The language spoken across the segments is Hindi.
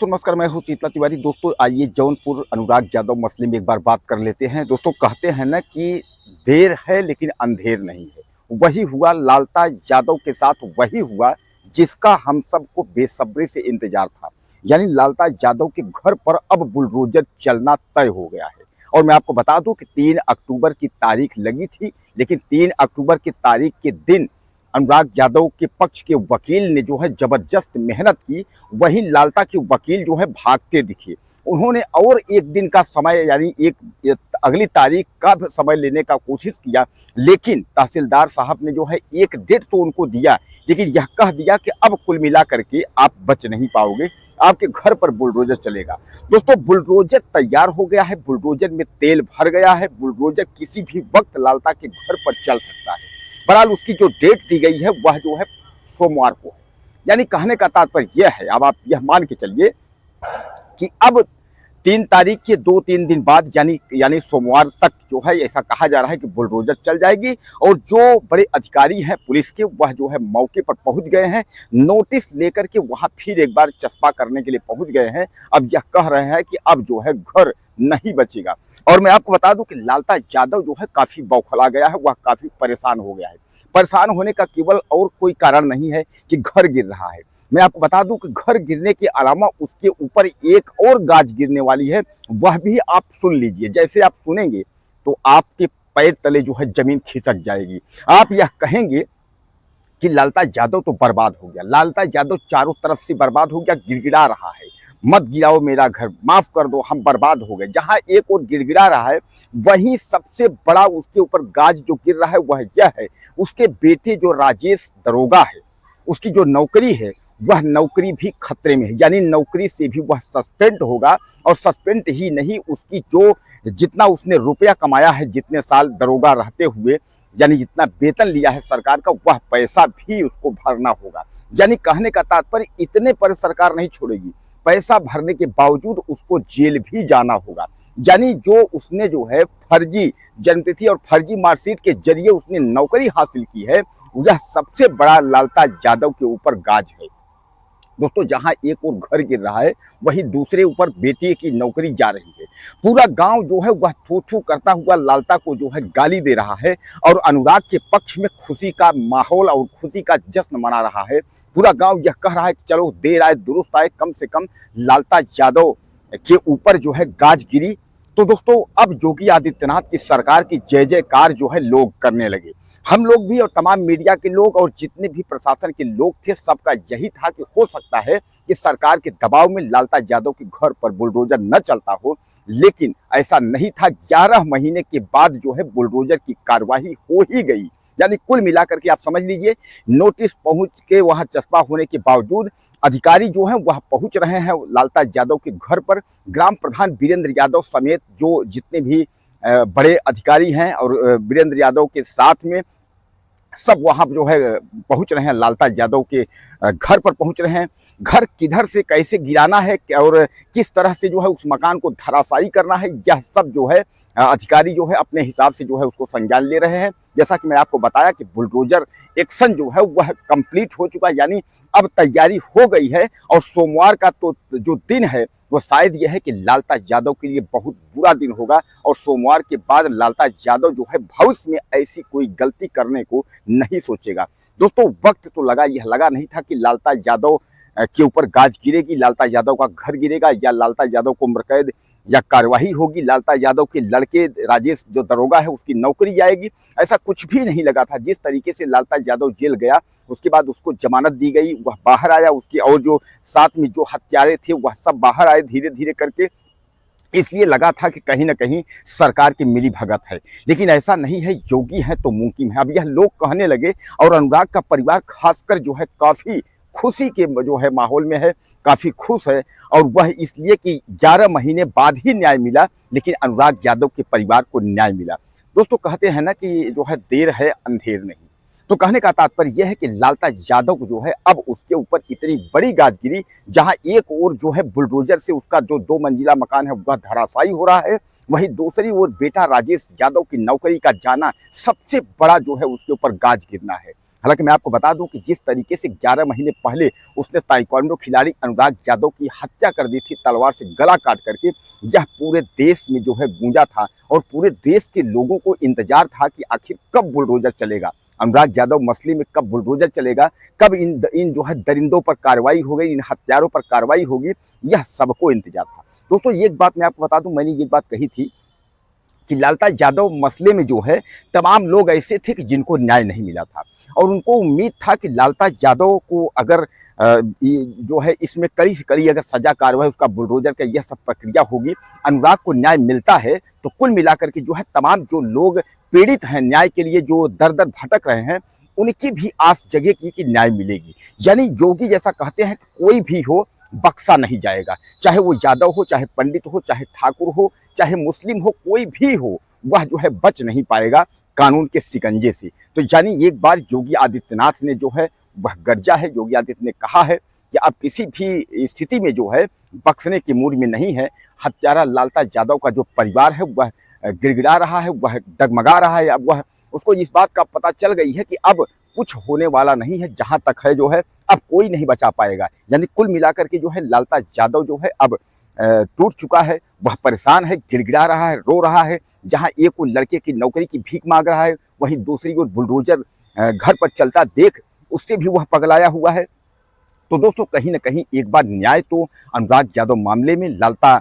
दोस्तों नमस्कार, मैं हूं शीतला तिवारी। दोस्तों आइए जौनपुर अनुराग यादव मसले में एक बार बात कर लेते हैं। दोस्तों कहते हैं ना कि देर है लेकिन अंधेर नहीं है। वही हुआ लालता यादव के साथ, वही हुआ जिसका हम सबको बेसब्री से इंतजार था। यानी लालता यादव के घर पर अब बुलडोजर चलना तय हो गया है। और मैं आपको बता दूं कि 3 अक्टूबर की तारीख लगी थी, लेकिन 3 अक्टूबर की तारीख के दिन अनुराग यादव के पक्ष के वकील ने जो है जबरदस्त मेहनत की। वहीं लालता के वकील जो है भागते दिखे। उन्होंने और एक दिन का समय यानी एक अगली तारीख का समय लेने का कोशिश किया, लेकिन तहसीलदार साहब ने जो है एक डेट तो उनको दिया, लेकिन यह कह दिया कि अब कुल मिला करके आप बच नहीं पाओगे, आपके घर पर बुलडोजर चलेगा। दोस्तों बुलडोजर तैयार हो गया है, बुलडोजर में तेल भर गया है, बुलडोजर किसी भी वक्त लालता के घर पर चल सकता है। बहरहाल उसकी जो डेट दी गई है वह जो है सोमवार को है। यानी कहने का तात्पर्य यह है, अब आप यह मान के चलिए कि अब 3 तारीख के 2-3 दिन बाद यानी सोमवार तक जो है ऐसा कहा जा रहा है कि बुलडोजर चल जाएगी। और जो बड़े अधिकारी हैं पुलिस के, वह जो है मौके पर पहुंच गए हैं, नोटिस लेकर के वहां फिर एक बार चस्पा करने के लिए पहुंच गए हैं। अब यह कह रहे हैं कि अब जो है घर नहीं बचेगा। और मैं आपको बता दूं कि लालता यादव जो है काफी बौखला गया है, वह काफी परेशान हो गया है। परेशान होने का केवल और कोई कारण नहीं है कि घर गिर रहा है। मैं आपको बता दूं कि घर गिरने के अलावा उसके ऊपर एक और गाज गिरने वाली है, वह भी आप सुन लीजिए। जैसे आप सुनेंगे तो आपके पैर तले जो है जमीन खिसक जाएगी। आप यह कहेंगे कि लालता यादव तो बर्बाद हो गया, लालता यादव चारों तरफ से बर्बाद हो गया, गिड़गिड़ा रहा है, मत गिराओ मेरा घर, माफ कर दो, हम बर्बाद हो गए। जहां एक और गिड़गिड़ा रहा है, वहीं सबसे बड़ा उसके ऊपर गाज जो गिर रहा है वह यह है, उसके बेटे जो राजेश दरोगा है, उसकी जो नौकरी है वह नौकरी भी खतरे में है। यानी नौकरी से भी वह सस्पेंड होगा। और सस्पेंड ही नहीं, उसकी जो जितना उसने रुपया कमाया है जितने साल दरोगा रहते हुए, यानी जितना वेतन लिया है सरकार का, वह पैसा भी उसको भरना होगा। यानी कहने का तात्पर्य इतने पर सरकार नहीं छोड़ेगी, पैसा भरने के बावजूद उसको जेल भी जाना होगा। यानी जो उसने जो है फर्जी जन्मतिथि और फर्जी मार्कशीट के जरिए उसने नौकरी हासिल की है, यह सबसे बड़ा लालता यादव के ऊपर गाज है। दोस्तों जहां एक और घर गिर रहा है, वहीं दूसरे ऊपर बेटे की नौकरी जा रही है। पूरा गांव जो है वह थू थू करता हुआ लालता को जो है गाली दे रहा है, और अनुराग के पक्ष में खुशी का माहौल और खुशी का जश्न मना रहा है। पूरा गांव यह कह रहा है कि चलो देर आए दुरुस्त आए, कम से कम लालता यादव के ऊपर जो है गाज गिरी। तो दोस्तों अब योगी आदित्यनाथ की सरकार की जय जयकार जो है लोग करने लगे। हम लोग भी और तमाम मीडिया के लोग और जितने भी प्रशासन के लोग थे, सबका यही था कि हो सकता है कि सरकार के दबाव में लालता यादव के घर पर बुलडोजर न चलता हो, लेकिन ऐसा नहीं था। 11 महीने के बाद जो है बुलडोजर की कार्रवाई हो ही गई। यानी कुल मिलाकर के आप समझ लीजिए, नोटिस पहुंच के वहां चस्पा होने के बावजूद अधिकारी जो हैं वह पहुंच रहे हैं लालता यादव के घर पर। ग्राम प्रधान वीरेंद्र यादव समेत जो जितने भी बड़े अधिकारी हैं और वीरेंद्र यादव के साथ में सब वहां जो है पहुंच रहे हैं, लालता यादव के घर पर पहुंच रहे हैं। घर किधर से कैसे गिराना है और किस तरह से जो है उस मकान को धराशायी करना है, यह सब जो है अधिकारी जो है अपने हिसाब से जो है उसको संज्ञान ले रहे हैं। जैसा कि मैं आपको बताया कि बुलडोजर एक्शन जो है वह कंप्लीट हो चुका, यानी अब तैयारी हो गई है। और सोमवार का तो जो दिन है वो शायद यह है कि लालता यादव के लिए बहुत बुरा दिन होगा। और सोमवार के बाद लालता यादव जो है भविष्य में ऐसी कोई गलती करने को नहीं सोचेगा। दोस्तों वक्त तो लगा, यह लगा नहीं था कि लालता यादव के ऊपर गाज गिरेगी, लालता यादव का घर गिरेगा, या लालता यादव को उम्रकैद या कार्यवाही होगी, लालता यादव के लड़के राजेश जो दरोगा है उसकी नौकरी जाएगी। ऐसा कुछ भी नहीं लगा था। जिस तरीके से लालता यादव जेल गया, उसके बाद उसको जमानत दी गई, वह बाहर आया, उसके और जो साथ में जो हत्यारे थे वह सब बाहर आए धीरे धीरे करके। इसलिए लगा था कि कहीं ना कहीं सरकार की मिली भगत है, लेकिन ऐसा नहीं है। योगी है तो मुमकिन है, अब यह लोग कहने लगे। और अनुराग का परिवार खासकर जो है काफी खुशी के जो है माहौल में है, काफी खुश है। और वह इसलिए कि 11 महीने बाद ही न्याय मिला, लेकिन अनुराग यादव के परिवार को न्याय मिला। दोस्तों कहते हैं ना कि जो है देर है अंधेर नहीं। तो कहने का तात्पर्य यह है कि लालता यादव को जो है अब उसके ऊपर इतनी बड़ी गाज गिरी, जहां एक ओर जो है बुलडोजर से उसका जो 2 मंजिला मकान है वह धराशायी हो रहा है, वहीं दूसरी ओर बेटा राजेश यादव की नौकरी का जाना सबसे बड़ा जो है उसके ऊपर गाज गिरना है। हालांकि मैं आपको बता दूं कि जिस तरीके से 11 महीने पहले उसने ताइक्वांडो खिलाड़ी अनुराग यादव की हत्या कर दी थी तलवार से गला काट करके, यह पूरे देश में जो है गूंजा था और पूरे देश के लोगों को इंतजार था कि आखिर कब बुलडोजर चलेगा, अनुराग यादव मसले में कब बुलडोजर चलेगा, कब इन जो है दरिंदों पर कार्रवाई होगी, इन हत्यारों पर कार्रवाई होगी, यह सबको इंतजार था। दोस्तों एक बात मैं आपको बता दूं, मैंने ये बात कही थी कि लालता यादव मसले में जो है तमाम लोग ऐसे थे कि जिनको न्याय नहीं मिला था और उनको उम्मीद था कि लालता यादव को अगर जो है इसमें कड़ी से कड़ी अगर सजा कार्रवाई उसका बुलडोजर का यह सब प्रक्रिया होगी, अनुराग को न्याय मिलता है तो कुल मिलाकर के जो है तमाम जो लोग पीड़ित हैं न्याय के लिए जो दर दर भटक रहे हैं उनकी भी आस जगेगी कि न्याय मिलेगी। यानी योगी जैसा कहते हैं कि कोई भी हो बख्शा नहीं जाएगा, चाहे वो यादव हो, चाहे पंडित हो, चाहे ठाकुर हो, चाहे मुस्लिम हो, कोई भी हो वह जो है बच नहीं पाएगा कानून के शिकंजे से। तो यानी एक बार योगी आदित्यनाथ ने जो है वह गर्जा है, योगी आदित्य ने कहा है कि अब किसी भी स्थिति में जो है बख्शने के मूड में नहीं है। हत्यारा लालता यादव का जो परिवार है वह गिड़गिड़ा रहा है, वह डगमगा रहा है, अब वह उसको इस बात का पता चल गई है कि अब कुछ होने वाला नहीं है, जहां तक है जो है अब कोई नहीं बचा पाएगा। यानी कुल मिलाकर के जो है लालता यादव जो है अब टूट चुका है, वह परेशान है, गिड़गिड़ा रहा है, रो रहा है। जहां एक वो लड़के की नौकरी की भीख मांग रहा है, वहीं दूसरी ओर बुलडोजर घर पर चलता देख उससे भी वह पगलाया हुआ है। तो दोस्तों कहीं ना कहीं एक बार न्याय तो अनुराग यादव मामले में लालता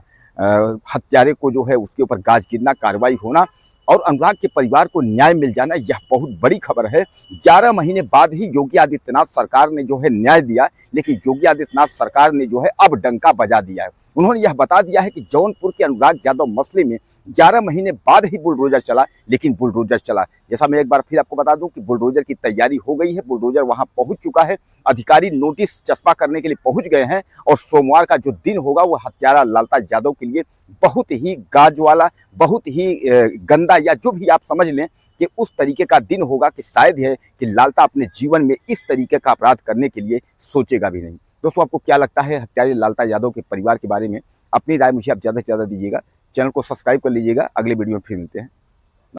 हत्यारे को जो है उसके ऊपर गाज गिरना, कार्रवाई होना और अनुराग के परिवार को न्याय मिल जाना, यह बहुत बड़ी खबर है। 11 महीने बाद ही योगी आदित्यनाथ सरकार ने जो है न्याय दिया, लेकिन योगी आदित्यनाथ सरकार ने जो है अब डंका बजा दिया है। उन्होंने यह बता दिया है कि जौनपुर के अनुराग यादव मसले में 11 महीने बाद ही बुलडोजर चला, लेकिन बुलडोजर चला। जैसा मैं एक बार फिर आपको बता दूं कि बुलडोजर की तैयारी हो गई है, बुलडोजर वहां पहुंच चुका है, अधिकारी नोटिस चस्पा करने के लिए पहुंच गए हैं और सोमवार का जो दिन होगा वह हत्यारा लालता यादव के लिए बहुत ही गाज वाला, बहुत ही गंदा या जो भी आप समझ लें कि उस तरीके का दिन होगा कि शायद है कि लालता अपने जीवन में इस तरीके का अपराध करने के लिए सोचेगा भी नहीं। दोस्तों आपको क्या लगता है हत्यारे लालता यादव के परिवार के बारे में? अपनी राय मुझे आप ज़्यादा से ज़्यादा दीजिएगा, चैनल को सब्सक्राइब कर लीजिएगा। अगले वीडियो में फिर मिलते हैं।